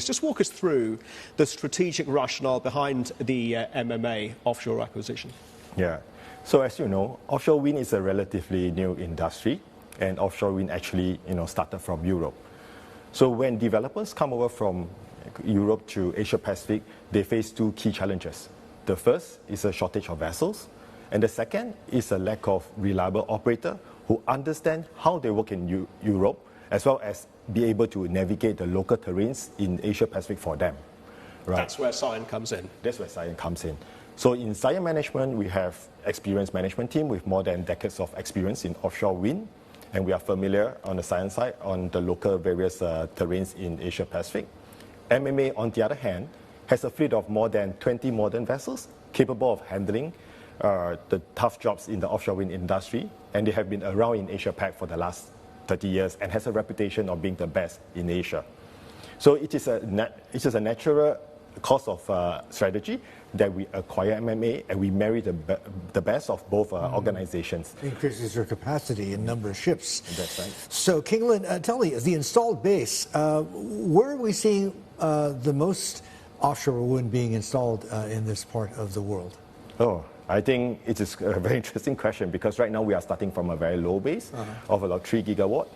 Just walk us through the strategic rationale behind the MMA Offshore acquisition. Yeah. So as you know, offshore wind is a relatively new industry, and offshore wind actually started from Europe. So when developers come over from Europe to Asia Pacific, they face two key challenges. The first is a shortage of vessels, and the second is a lack of reliable operator who understand how they work in Europe, as well as be able to navigate the local terrains in Asia Pacific for them. Right? That's where Cyan comes in. That's where Cyan comes in. So in Cyan Management, we have experienced management team with more than decades of experience in offshore wind, and we are familiar on the Cyan side on the local various terrains in Asia Pacific. MMA, on the other hand, has a fleet of more than 20 modern vessels capable of handling the tough jobs in the offshore wind industry, and they have been around in Asia Pac for the last 30 years and has a reputation of being the best in Asia. So it is a natural course of strategy that we acquire MMA and we marry the best of both organizations. Increases your capacity in number of ships. That's right. So Keng, tell me, the installed base, where are we seeing the most offshore wind being installed in this part of the world? Oh, I think it is a very interesting question because right now we are starting from a very low base of about 3 gigawatt.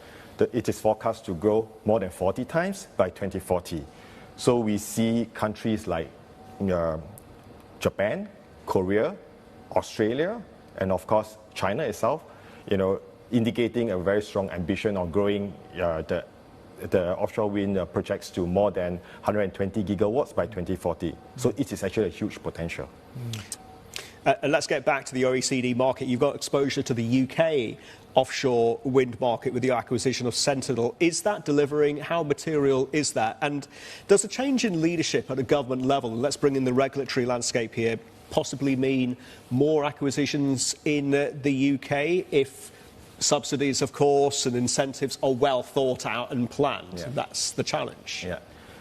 It is forecast to grow more than 40 times by 2040. So we see countries like Japan, Korea, Australia, and of course China itself, indicating a very strong ambition of growing the offshore wind projects to more than 120 gigawatts by 2040. So it is actually a huge potential. And let's get back to the OECD market. You've got exposure to the UK offshore wind market with the acquisition of Sentinel. Is that delivering? How material is that? And does a change in leadership at a government level, let's bring in the regulatory landscape here, possibly mean more acquisitions in the UK if subsidies, of course, and incentives are well thought out and planned? Yeah. That's the challenge. Yeah.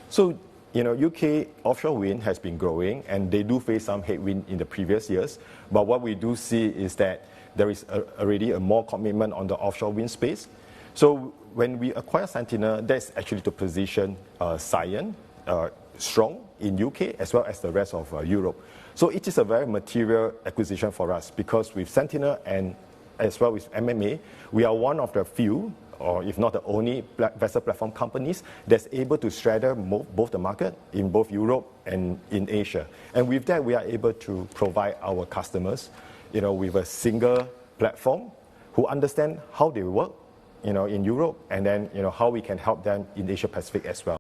So, UK offshore wind has been growing, and they do face some headwind in the previous years. But what we do see is that there is already a more commitment on the offshore wind space. So when we acquire Sentinel, that's actually to position Cyan strong in UK as well as the rest of Europe. So it is a very material acquisition for us because with Sentinel and as well with MMA, we are one of the few, or if not the only vessel platform companies that's able to straddle both the market in both Europe and in Asia. And with that, we are able to provide our customers, with a single platform who understand how they work, in Europe, and then, how we can help them in Asia Pacific as well.